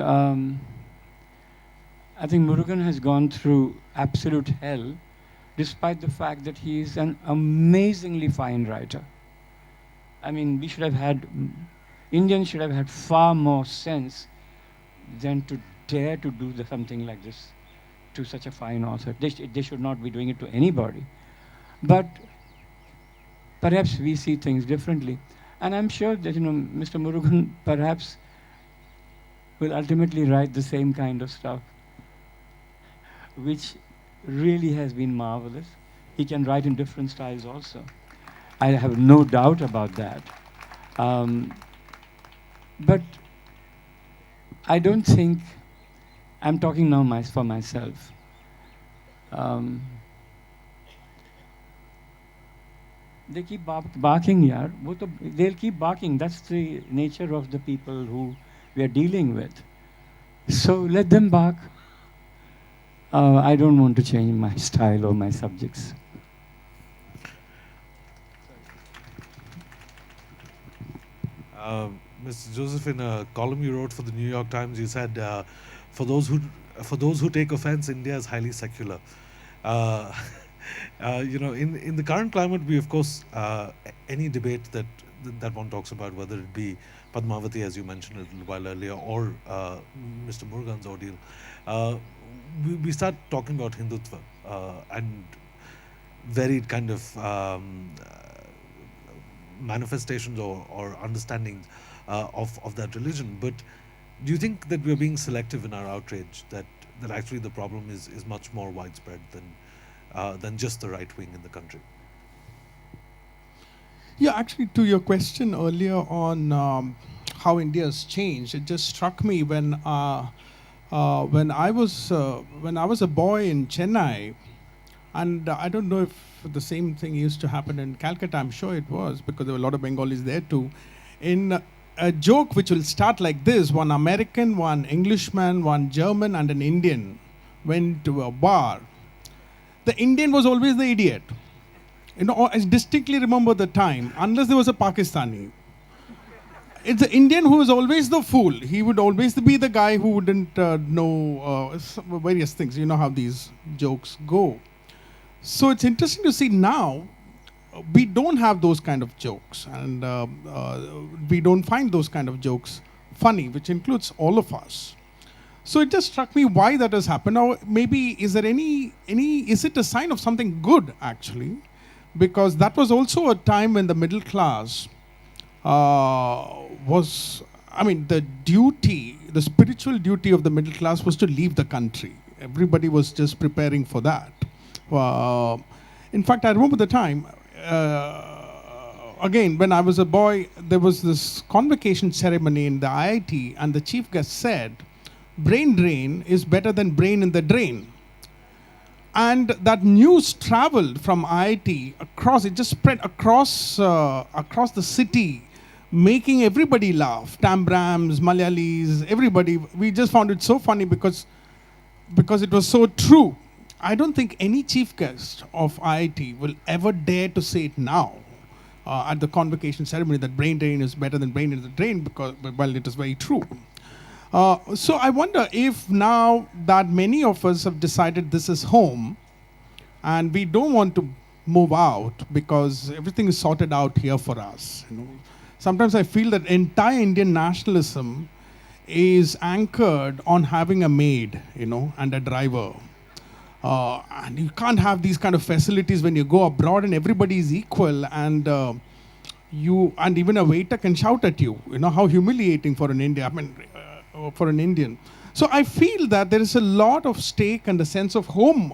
I think Murugan has gone through absolute hell, despite the fact that he is an amazingly fine writer. We should have had, Indians should have had far more sense than to dare to do something like this to such a fine author. They should not be doing it to anybody. But perhaps we see things differently. And I'm sure that, Mr. Murugan perhaps will ultimately write the same kind of stuff, which really has been marvelous. He can write in different styles also. I have no doubt about that. But I don't think, I'm talking now for myself. They keep barking, yaar. They'll keep barking. That's the nature of the people who we are dealing with. So let them bark. I don't want to change my style or my subjects. Mr. Joseph, in a column you wrote for the New York Times, you said, for those who take offense, India is highly secular. In the current climate, we of course any debate that one talks about, whether it be Padmavati, as you mentioned a little while earlier, or Mr. Murugan's ordeal, we start talking about Hindutva and varied kind of manifestations or understandings of that religion. But do you think that we're being selective in our outrage? That actually the problem is much more widespread than just the right wing in the country? Yeah, actually, to your question earlier on how India has changed, it just struck me when I was a boy in Chennai, and I don't know if the same thing used to happen in Calcutta. I'm sure it was, because there were a lot of Bengalis there too. In a joke which will start like this: one American, one Englishman, one German, and an Indian went to a bar. The Indian was always the idiot. I distinctly remember the time, unless there was a Pakistani. It's the Indian who was always the fool. He would always be the guy who wouldn't know various things. You know how these jokes go. So it's interesting to see now, we don't have those kind of jokes, and we don't find those kind of jokes funny, which includes all of us. So it just struck me why that has happened. Now, maybe is it a sign of something good, actually? Because that was also a time when the middle class the spiritual duty of the middle class was to leave the country. Everybody was just preparing for that. In fact, I remember the time, again, when I was a boy, there was this convocation ceremony in the IIT, and the chief guest said, brain drain is better than brain in the drain. And that news traveled from IIT across, it just spread across the city, making everybody laugh. Tambrams, Malayalis, everybody. We just found it so funny because it was so true. I don't think any chief guest of IIT will ever dare to say it now at the convocation ceremony, that brain drain is better than brain in the drain, because, well, it is very true. So I wonder if now that many of us have decided this is home and we don't want to move out because everything is sorted out here for us. Sometimes I feel that entire Indian nationalism is anchored on having a maid, and a driver. And you can't have these kind of facilities when you go abroad and everybody is equal, and even a waiter can shout at you. How humiliating for an Indian. For an Indian. So I feel that there is a lot of stake and a sense of home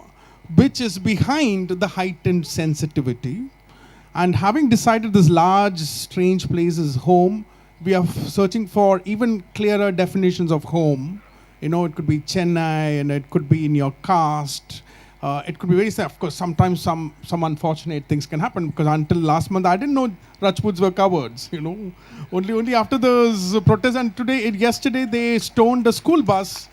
which is behind the heightened sensitivity. And having decided this large, strange place is home, we are searching for even clearer definitions of home. It could be Chennai, and it could be in your caste. It could be very sad. Of course, sometimes some unfortunate things can happen, because until last month I didn't know Rajputs were cowards. Only after those protests, and yesterday they stoned a school bus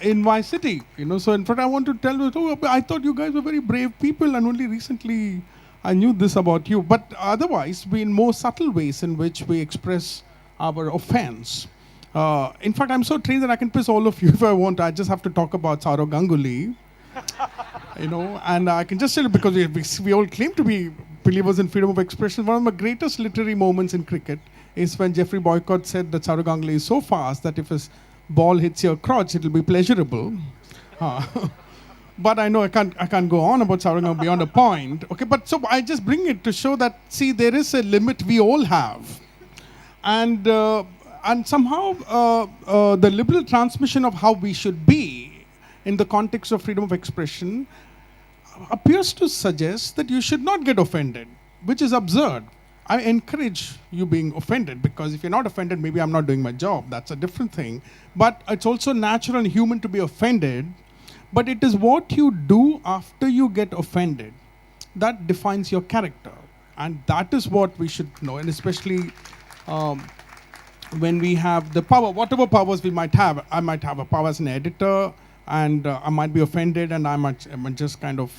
in my city. So in fact I want to tell you, I thought you guys were very brave people, and only recently I knew this about you. But otherwise, we in more subtle ways in which we express our offense. In fact, I'm so trained that I can piss all of you if I want. I just have to talk about Saurav Ganguly. And I can just tell you, because we all claim to be believers in freedom of expression. One of my greatest literary moments in cricket is when Geoffrey Boycott said that Saurav Ganguly is so fast that if his ball hits your crotch, it will be pleasurable. But I know I can't go on about Saurav Ganguly beyond a point. Okay, but so I just bring it to show that, see, there is a limit we all have. And somehow the liberal transmission of how we should be in the context of freedom of expression appears to suggest that you should not get offended, which is absurd. I encourage you being offended, because if you're not offended, maybe I'm not doing my job. That's a different thing. But it's also natural and human to be offended. But it is what you do after you get offended that defines your character. And that is what we should know, and especially when we have the power, whatever powers we might have. I might have a power as an editor, and I might be offended, and I might just kind of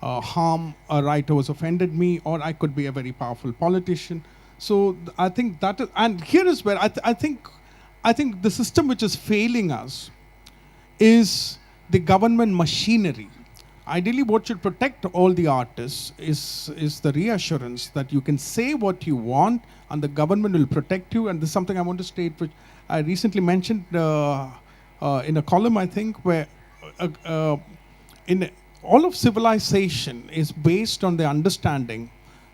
harm a writer who's offended me, or I could be a very powerful politician. So I think that is, and here is where I think the system which is failing us is the government machinery. Ideally, what should protect all the artists is the reassurance that you can say what you want and the government will protect you. And this is something I want to state, which I recently mentioned in a column, I think, where in all of civilization is based on the understanding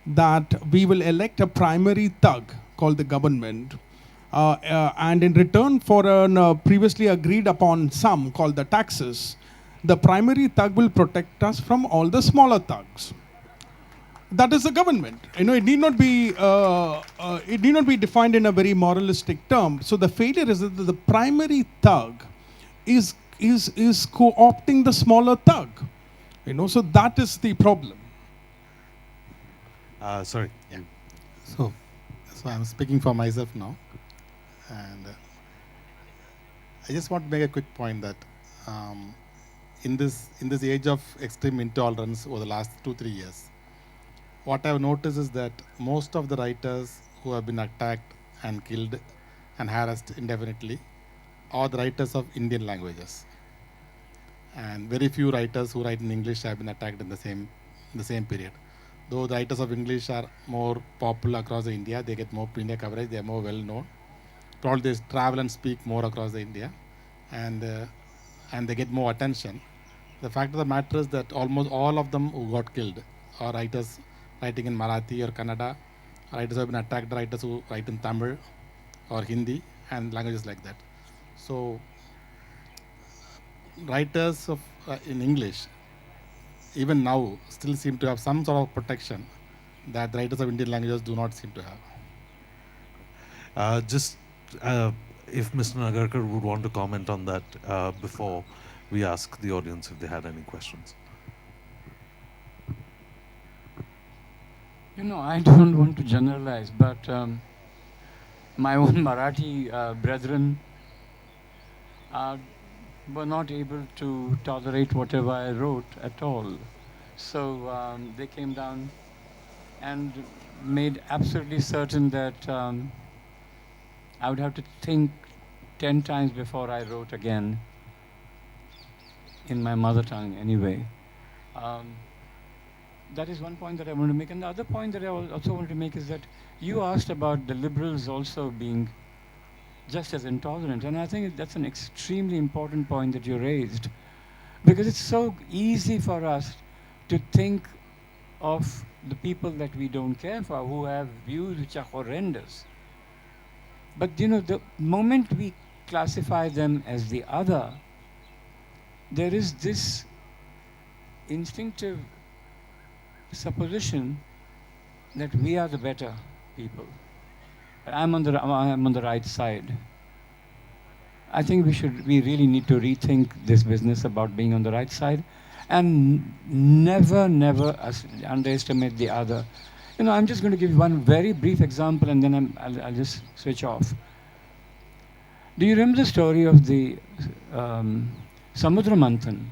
that we will elect a primary thug called the government, and in return for a previously agreed upon sum called the taxes, the primary thug will protect us from all the smaller thugs. That is the government. You know, it need not be defined in a very moralistic term. So the failure is that the primary thug is co-opting the smaller thug. You know, so that is the problem. Sorry. Yeah. So I'm speaking for myself now, and I just want to make a quick point that in this age of extreme intolerance over the last 2-3 years, what I've noticed is that most of the writers who have been attacked and killed and harassed indefinitely are the writers of Indian languages, and very few writers who write in English have been attacked in the same period. Though the writers of English are more popular across the India, they get more media coverage, they are more well known. Probably they travel and speak more across the India, and they get more attention. The fact of the matter is that almost all of them who got killed are writers writing in Marathi or Kannada, writers who have been attacked, writers who write in Tamil or Hindi and languages like that. So writers of in English even now still seem to have some sort of protection that the writers of Indian languages do not seem to have. If Mr. Nagarkar would want to comment on that before we ask the audience if they had any questions. You know, I don't want to generalize, but my own Marathi brethren were not able to tolerate whatever I wrote at all. So they came down and made absolutely certain that I would have to think 10 times before I wrote again, in my mother tongue anyway. That is one point that I want to make. And the other point that I also want to make is that you asked about the liberals also being just as intolerant. And I think that's an extremely important point that you raised, because it's so easy for us to think of the people that we don't care for, who have views which are horrendous. But you know, the moment we classify them as the other, there is this instinctive supposition that we are the better people. I'm on the right side. I think we really need to rethink this business about being on the right side, and never underestimate the other. You know, I'm just going to give one very brief example, and then I'll just switch off. Do you remember the story of the Samudra Manthan?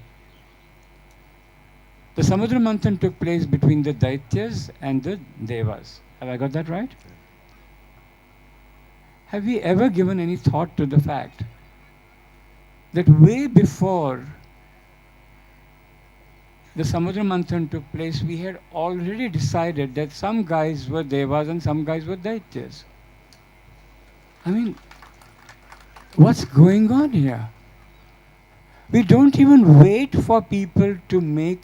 The Samudra Manthan took place between the Daityas and the Devas. Have I got that right? Have we ever given any thought to the fact that way before the Samudra Manthan took place, we had already decided that some guys were Devas and some guys were Daityas? I mean, what's going on here? We don't even wait for people to make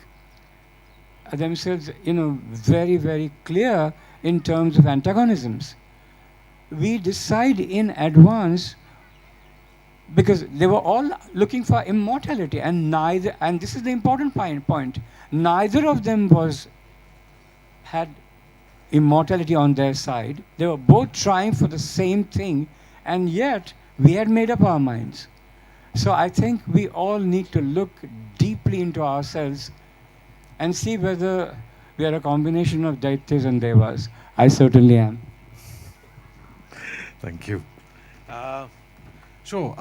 themselves, you know, very, very clear in terms of antagonisms. We decide in advance, because they were all looking for immortality, and this is the important point, neither of them had immortality on their side. They were both trying for the same thing, and yet we had made up our minds. So I think we all need to look deeply into ourselves and see whether we are a combination of Daityas and Devas. I certainly am. Thank you. Sure.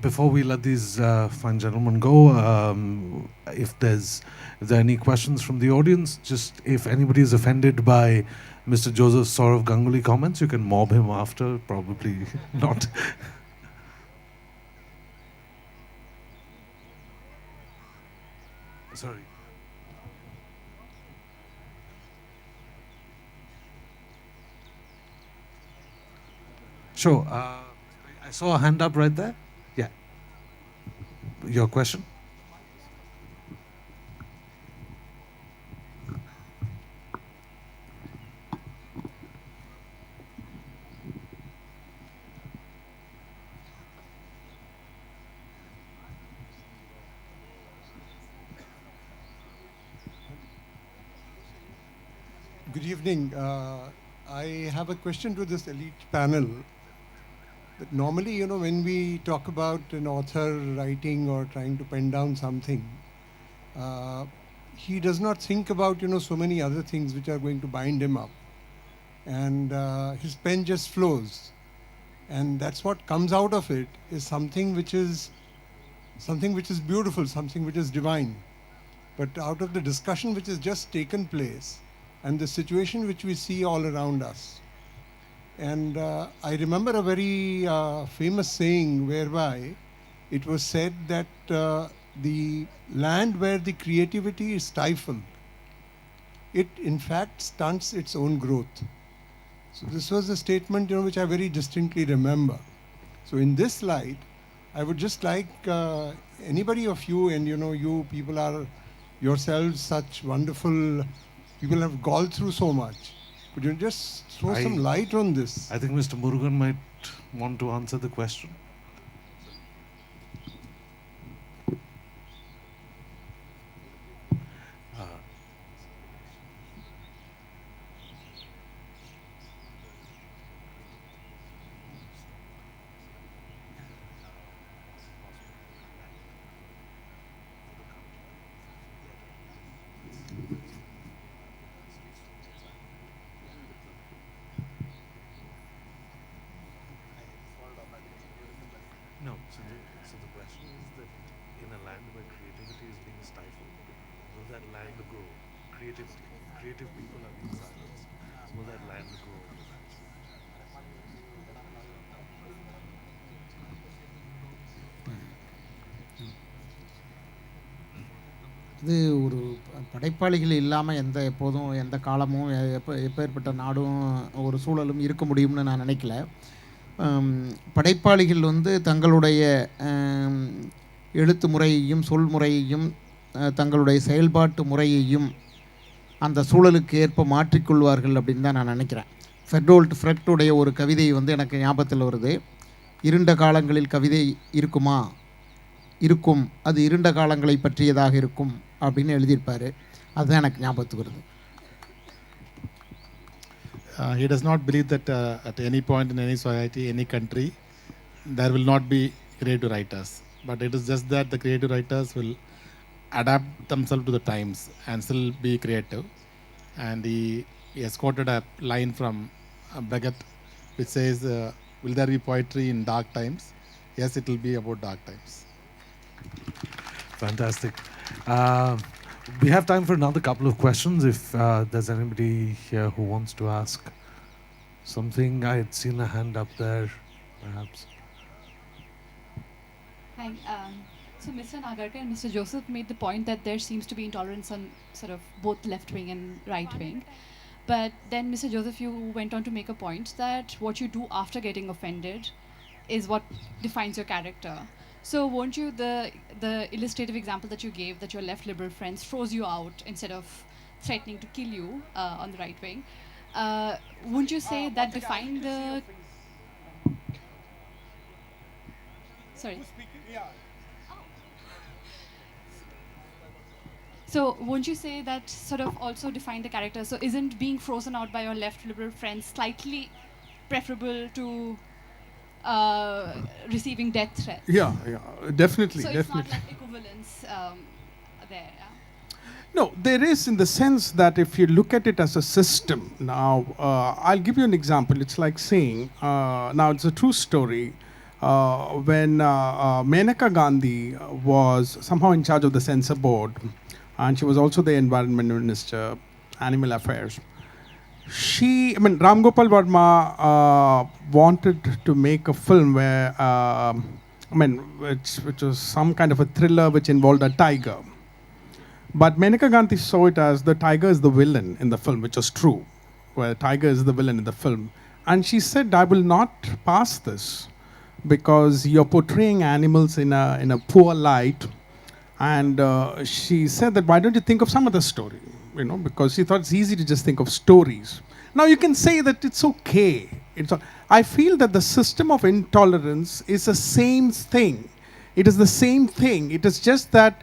Before we let these fine gentlemen go, if there are any questions from the audience, just if anybody is offended by Mr. Joseph Saurav Ganguly comments, you can mob him after. Probably not. Sorry. Sure. I saw a hand up right there. Yeah. Your question? Good evening. I have a question to this elite panel. That normally, you know, when we talk about an author writing or trying to pen down something, he does not think about, you know, so many other things which are going to bind him up. And his pen just flows. And that's what comes out of it is something which is beautiful, something which is divine. But out of the discussion which has just taken place, and the situation which we see all around us. And I remember a very famous saying whereby it was said that the land where the creativity is stifled, it in fact stunts its own growth. So this was a statement, you know, which I very distinctly remember. So in this light, I would just like anybody of you, and you know, you people are yourselves such wonderful people, have gone through so much. Could you just throw some light on this? I think Mr. Murugan might want to answer the question. No, so the question is that in a land where creativity is being stifled, will that land grow? Creative people are being silenced. Will that land grow? இது ஒரு படைப்பாளிகள் இல்லாமல் எப்போதும் எந்த காலமும் எப்பேற்பட்ட நாடும் ஒரு சூழலும் இருக்க முடியும்னு நான் நினைக்கல. படைப்பாளிகள் தங்களுடைய எழுத்து முறையையும் சொல் முறையையும் தங்களுடைய செயல்பாட்டு முறையையும் அந்த சூழலுக்கு ஏற்ப மாற்றிக்கொள்வார்கள் அப்படின்னு தான் நான் நினைக்கிறேன். ஃபெர்டோல்ட் ஃப்ரெக்டுடைய ஒரு கவிதை எனக்கு ஞாபகத்தில் வருது. இருண்ட காலங்களில் கவிதை இருக்குமா? இருக்கும். அது இருண்ட காலங்களை பற்றியதாக இருக்கும் அப்படின்னு எழுதியிருப்பார். அதுதான் எனக்கு ஞாபகத்துக்கு வருது. He does not believe that at any point in any society, any country, there will not be creative writers. But it is just that the creative writers will adapt themselves to the times and still be creative. And he has quoted a line from Beckett which says, will there be poetry in dark times? Yes, it will be about dark times. Fantastic. We have time for another couple of questions if there's anybody here who wants to ask something. I had seen a hand up there, perhaps. Hi. So Mr. Nagarkar and Mr. Joseph made the point that there seems to be intolerance on sort of both left wing and right wing. But then Mr. Joseph, you went on to make a point that what you do after getting offended is what defines your character. So won't you, the illustrative example that you gave, that your left liberal friends froze you out instead of threatening to kill you on the right wing, wouldn't you say that defined the... Sorry. So won't you say that sort of also defined the character? So isn't being frozen out by your left liberal friends slightly preferable to receiving death threats? Yeah, definitely. So definitely. It's not like equivalence there. Yeah? No, there is, in the sense that if you look at it as a system. Now, I'll give you an example. It's like saying, now it's a true story. When Maneka Gandhi was somehow in charge of the censor board, and she was also the environment minister, animal affairs. Ram Gopal Varma wanted to make a film where, which was some kind of a thriller which involved a tiger. But Maneka Gandhi saw it as the tiger is the villain in the film, which was true, where tiger is the villain in the film. And she said, I will not pass this because you're portraying animals in a poor light. And she said that, why don't you think of some other story? Because she thought it's easy to just think of stories. Now you can say that it's okay. I feel that the system of intolerance is the same thing. It is the same thing. It is just that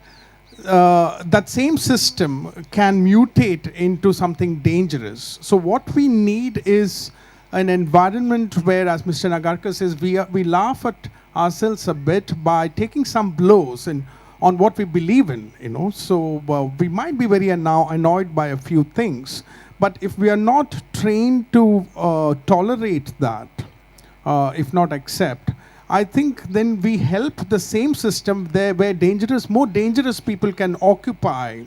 that same system can mutate into something dangerous. So what we need is an environment where, as Mr. Nagarkar says, we laugh at ourselves a bit by taking some blows and on what we believe in. So we might be very annoyed by a few things, but if we are not trained to tolerate that, if not accept, I think then we help the same system there where more dangerous people can occupy.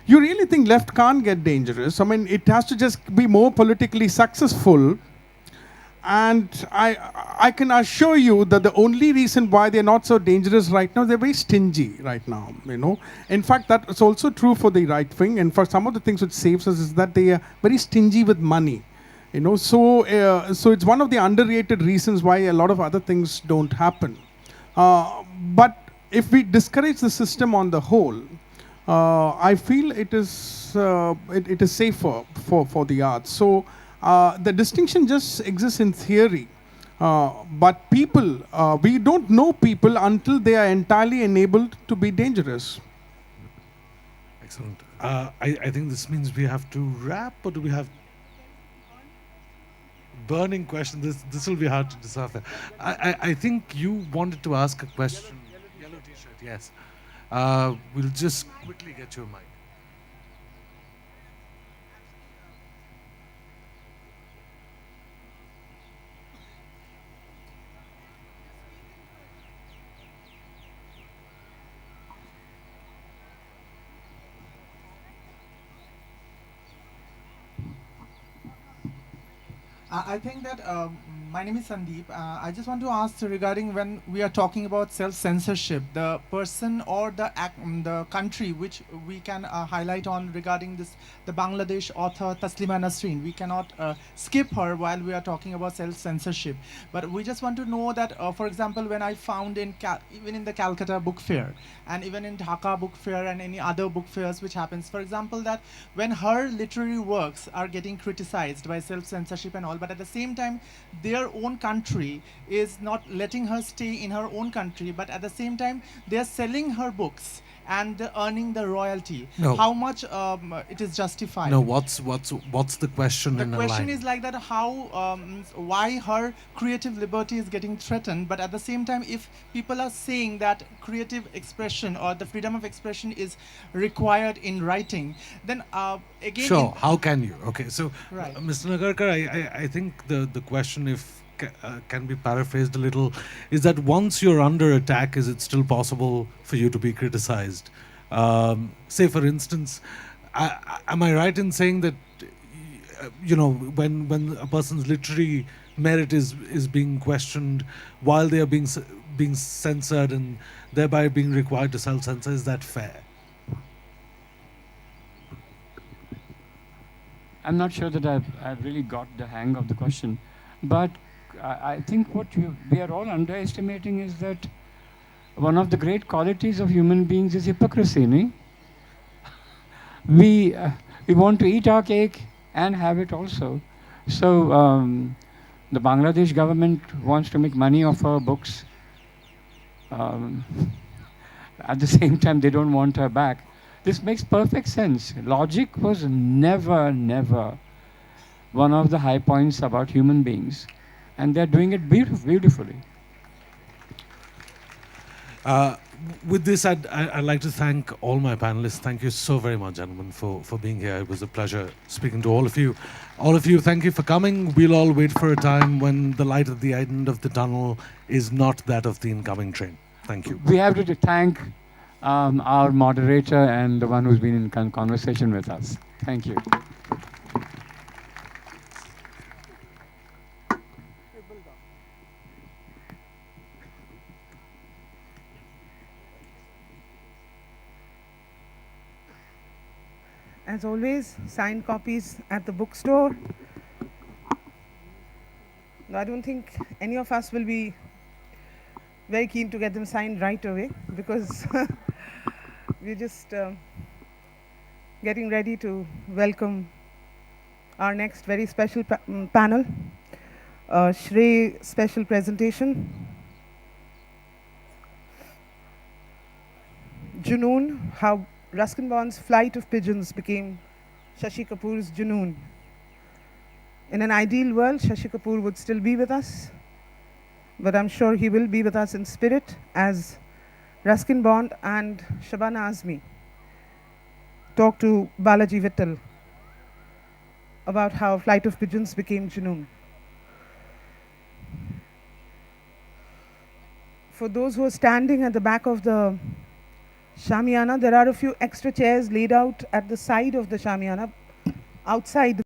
You really think left can't get dangerous? I mean, it has to just be more politically successful. And I can assure you that the only reason why they're not so dangerous right now, they're very stingy right now. In fact, that is also true for the right wing. And for some of the things which saves us is that they are very stingy with money. So it's one of the underrated reasons why a lot of other things don't happen. But if we discourage the system on the whole, I feel it is safer for the arts. So the distinction just exists in theory. But people, we don't know people until they are entirely enabled to be dangerous. Excellent. I think this means we have to wrap, or do we have burning question? This will be hard to decipher. I think you wanted to ask a question. Yellow t-shirt, yes. We'll just quickly get you a mic. I think that my name is Sandeep. I just want to ask regarding when we are talking about self-censorship, the person or the country which we can highlight on regarding this, the Bangladesh author Taslima Nasreen. We cannot skip her while we are talking about self-censorship. But we just want to know that, for example, when I found even in the Calcutta book fair and even in Dhaka book fair and any other book fairs which happens, for example, that when her literary works are getting criticized by self-censorship and all, but at the same time, their own country is not letting her stay in her own country, but at the same time, they're selling her books and earning the royalty. No. How much it is justified? No, what's the question in a line? The question is like that: why her creative liberty is getting threatened, but at the same time, if people are saying that creative expression or the freedom of expression is required in writing, then again. Sure. How can you? Okay. So, Right. Mr. Nagarkar, I think the question, if can be paraphrased a little, is that once you're under attack, is it still possible for you to be criticized? Say, for instance, am I right in saying that when a person's literary merit is being questioned while they are being censored and thereby being required to self-censor, is that fair? I'm not sure that I've really got the hang of the question, but I think what we are all underestimating is that one of the great qualities of human beings is hypocrisy. No? We want to eat our cake and have it also. So the Bangladesh government wants to make money off our books. At the same time, they don't want her back. This makes perfect sense. Logic was never one of the high points about human beings. And they're doing it beautifully. With this, I'd like to thank all my panelists. Thank you so very much, gentlemen, for being here. It was a pleasure speaking to all of you. All of you, thank you for coming. We'll all wait for a time when the light at the end of the tunnel is not that of the incoming train. Thank you. We have to thank our moderator and the one who's been in conversation with us. Thank you. As always, signed copies at the bookstore. No, I don't think any of us will be very keen to get them signed right away because we're just getting ready to welcome our next very special panel, Shrey special presentation. Junoon, how Ruskin Bond's Flight of Pigeons became Shashi Kapoor's Junoon. In an ideal world, Shashi Kapoor would still be with us, but I'm sure he will be with us in spirit as Ruskin Bond and Shabana Azmi talk to Balaji Vittal about how Flight of Pigeons became Junoon. For those who are standing at the back of the Shamiana, there are a few extra chairs laid out at the side of the Shamiana outside